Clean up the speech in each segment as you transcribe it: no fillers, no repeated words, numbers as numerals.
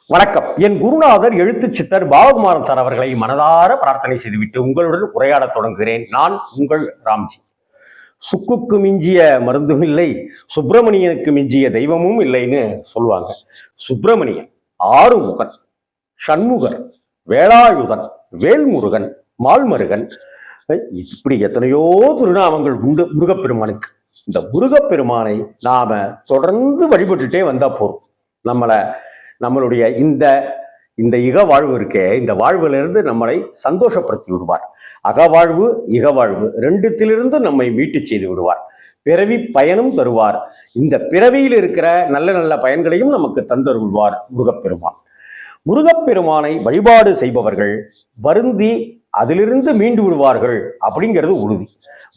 வணக்கம். என் குருநாதர் எழுத்து சித்தர் பாலகுமாரன் சார் அவர்களை மனதார பிரார்த்தனை செய்துவிட்டு உங்களுடன் உரையாடத் தொடங்குகிறேன். நான் உங்கள் ராம்ஜி. சுக்குக்கு மிஞ்சிய மருந்தும் இல்லை, சுப்பிரமணியனுக்கு மிஞ்சிய தெய்வமும் இல்லைன்னு சொல்லுவாங்க. சுப்பிரமணியன், ஆறுமுகன், சண்முகர், வேலாயுதன், வேல்முருகன், மால்மருகன், இப்படி எத்தனையோ திருநாமங்கள் உண்டு முருகப்பெருமானுக்கு. இந்த முருகப்பெருமானை நாம தொடர்ந்து வழிபட்டுட்டே வந்தா போறோம். நம்மளுடைய இந்த இக வாழ்வு இருக்கே, இந்த வாழ்விலிருந்து நம்மளை சந்தோஷப்படுத்தி விடுவார். அகவாழ்வு இகவாழ்வு ரெண்டுத்திலிருந்து நம்மை மீட்டு செய்து விடுவார். பிறவி பயனும் தருவார். இந்த பிறவியில் இருக்கிற நல்ல நல்ல பயன்களையும் நமக்கு தந்தருள்வார் முருகப்பெருமான். முருகப்பெருமானை வழிபாடு செய்பவர்கள் வருந்தி அதிலிருந்து மீண்டு விடுவார்கள் அப்படிங்கிறது உறுதி.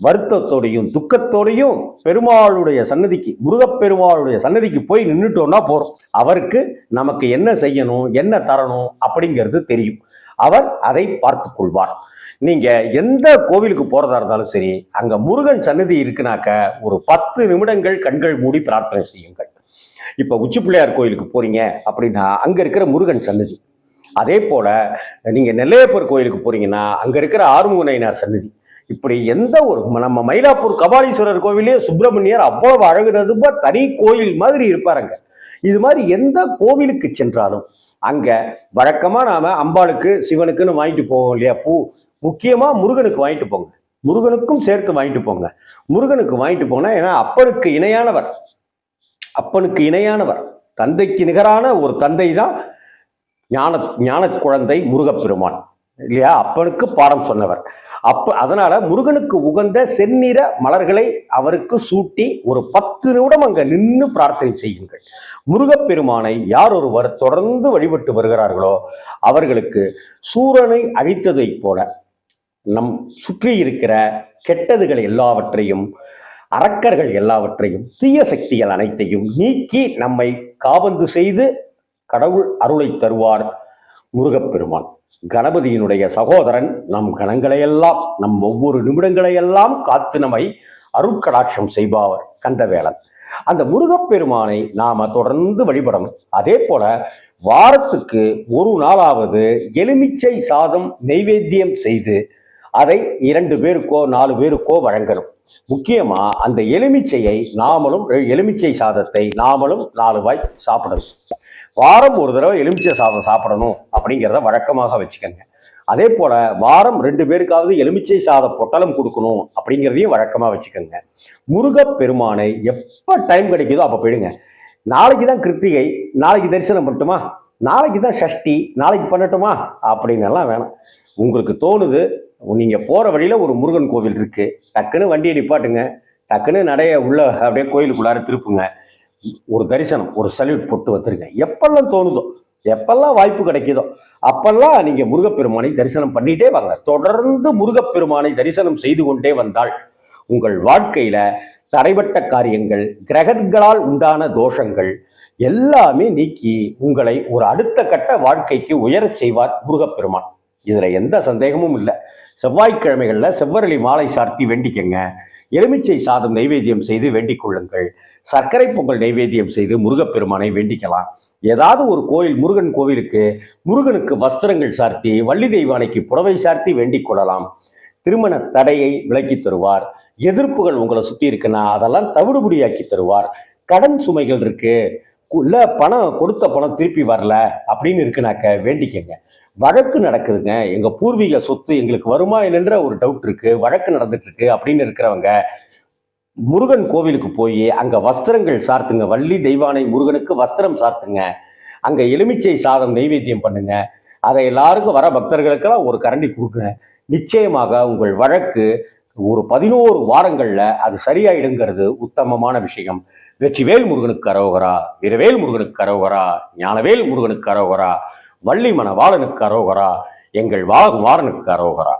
வருத்தத்தோடையும் துக்கத்தோடையும் பெருமாளுடைய சன்னதிக்கு, முருகப்பெருமாளுடைய சன்னதிக்கு போய் நின்றுட்டோம்னா போறோம். அவருக்கு நமக்கு என்ன செய்யணும், என்ன தரணும் அப்படிங்கிறது தெரியும். அவர் அதை பார்த்து கொள்வார். நீங்க எந்த கோவிலுக்கு போறதா இருந்தாலும் சரி, அங்க முருகன் சன்னதி இருக்குனாக்க ஒரு 10 நிமிடங்கள் கண்கள் மூடி பிரார்த்தனை செய்யுங்கள். இப்ப உச்சி பிள்ளையார் கோயிலுக்கு போறீங்க அப்படின்னா அங்க இருக்கிற முருகன் சன்னதி. அதே போல நீங்க நெல்லையப்பர் கோயிலுக்கு போறீங்கன்னா அங்க இருக்கிற ஆறுமுகனார் சன்னதி. இப்படி எந்த ஒரு நம்ம மயிலாப்பூர் கபாலீஸ்வரர் கோவிலே சுப்பிரமணியர் அவ்வளவு அழகுறதுப்பா, தனி கோயில் மாதிரி இருப்பாருங்க. இது மாதிரி எந்த கோவிலுக்கு சென்றாலும் அங்க வழக்கமா நாம அம்பாளுக்கு சிவனுக்குன்னு வாங்கிட்டு போவோம் இல்லையா பூ, முக்கியமா முருகனுக்கு வாங்கிட்டு போங்க. முருகனுக்கும் சேர்த்து வாங்கிட்டு போங்க. முருகனுக்கு வாங்கிட்டு போனா, ஏன்னா அப்பனுக்கு இணையானவர் தந்தைக்கு நிகரான ஒரு தந்தை தான் ஞான குழந்தை முருகப்பெருமான் இல்லையா? அப்பனுக்கு பாடம் சொன்னவர். அதனால முருகனுக்கு உகந்த செந்நிற மலர்களை அவருக்கு சூட்டி ஒரு 10 நிமிடம் அங்க நின்று பிரார்த்தனை செய்யுங்கள். முருகப்பெருமானை யார் ஒருவர் தொடர்ந்து வழிபட்டு வருகிறார்களோ அவர்களுக்கு சூரனை அழித்ததை போல நம் சுற்றி இருக்கிற கெட்டதுகள் எல்லாவற்றையும், அரக்கர்கள் எல்லாவற்றையும், தீய சக்திகள் அனைத்தையும் நீக்கி நம்மை காபந்து செய்து கடவுள் அருளை தருவார் முருகப்பெருமான். கணபதியினுடைய சகோதரன் நம் கணங்களையெல்லாம், நம் ஒவ்வொரு நிமிடங்களையெல்லாம் காத்து நம்மை அருட்கடாட்சம் செய்பவர் கந்தவேலன். அந்த முருகப்பெருமானை நாம தொடர்ந்து வழிபடணும். அதே போல வாரத்துக்கு ஒரு நாளாவது எலுமிச்சை சாதம் நெய்வேத்தியம் செய்து அதை 2 பேருக்கோ 4 பேருக்கோ வழங்கணும். முக்கியமா அந்த எலுமிச்சை சாதத்தை நாமளும் 4 வாய் சாப்பிடணும். வாரம் ஒரு தடவை எலுமிச்சை சாதம் சாப்பிடணும் அப்படிங்கிறத வழக்கமாக வச்சுக்கோங்க. அதே போல வாரம் 2 பேருக்காவது எலுமிச்சை சாத பொட்டலம் கொடுக்கணும் அப்படிங்கிறதையும் வழக்கமா வச்சுக்கோங்க. முருகப்பெருமானை எப்ப டைம் கிடைக்குதோ அப்ப போயிடுங்க. நாளைக்கு தான் கிருத்திகை, நாளைக்கு தரிசனம் பண்ணட்டுமா, நாளைக்கு தான் சஷ்டி, நாளைக்கு பண்ணட்டுமா அப்படின்னு எல்லாம் வேணாம். உங்களுக்கு தோணுது, நீங்க போற வழியில ஒரு முருகன் கோவில் இருக்கு, டக்குன்னு வண்டியை நிப்பாட்டுங்க, டக்குன்னு நடைய உள்ள அப்படியே கோயிலுக்குள்ளார திருப்புங்க, ஒரு தரிசனம், ஒரு சல்யூட் போட்டு வந்துருங்க. எப்பெல்லாம் தோணுதோ, எப்பெல்லாம் வாய்ப்பு கிடைக்குதோ அப்பெல்லாம் நீங்க முருகப்பெருமானை தரிசனம் பண்ணிட்டே வாங்க. தொடர்ந்து முருகப்பெருமானை தரிசனம் செய்து கொண்டே வந்தால் உங்கள் வாழ்க்கையில தடைபட்ட காரியங்கள், கிரகங்களால் உண்டான தோஷங்கள் எல்லாமே நீக்கி உங்களை ஒரு அடுத்த கட்ட வாழ்க்கைக்கு உயரச் செய்வார் முருகப்பெருமான். இதுல எந்த சந்தேகமும் இல்லை. செவ்வாய்க்கிழமைகள்ல செவ்வரளி மாலை சார்த்தி வேண்டிக்கங்க. எலுமிச்சை சாதம் நைவேத்தியம் செய்து வேண்டிக் கொள்ளுங்கள். சர்க்கரை பொங்கல் நைவேத்தியம் செய்து முருகப்பெருமானை வேண்டிக்கலாம். ஏதாவது ஒரு கோயில், முருகன் கோவிலுக்கு முருகனுக்கு வஸ்திரங்கள் சார்த்தி, வள்ளி தெய்வானைக்கு புடவை சார்த்தி வேண்டிக் கொள்ளலாம். திருமண தடையை விலக்கி தருவார். எதிர்ப்புகள் உங்களை சுத்தி இருக்குன்னா அதெல்லாம் தவிடுபடியாக்கி தருவார். கடன் சுமைகள் இருக்கு, இல்ல கொடுத்த பணம் திருப்பி வரல அப்படின்னு இருக்குனாக்க வேண்டிக்கங்க. வழக்கு நடக்குதுங்க, எங்க பூர்வீக சொத்து எங்களுக்கு வருமா என்னன்ற ஒரு டவுட் இருக்கு, வழக்கு நடந்துட்டு இருக்கு அப்படின்னு இருக்கிறவங்க முருகன் கோவிலுக்கு போய் அங்க வஸ்திரங்கள் சார்த்துங்க. வள்ளி தெய்வானை முருகனுக்கு வஸ்திரம் சார்த்துங்க. அங்க எலுமிச்சை சாதம் நைவேத்தியம் பண்ணுங்க. அதை எல்லாருக்கும் வர பக்தர்களுக்கெல்லாம் ஒரு கரண்டி கொடுங்க. நிச்சயமாக உங்கள் வழக்கு ஒரு 11 வாரங்கள்ல அது சரியாயிடுங்கிறது உத்தமமான விஷயம். வெற்றிவேல் முருகனுக்கு அரோகரா, வீரவேல் முருகனுக்கு அரோகரா, ஞானவேல் முருகனுக்கு அரோகரா, வள்ளி மணவாளனுக்கு அரோகரா, எங்கள் வாரனுக்கு அரோகரா.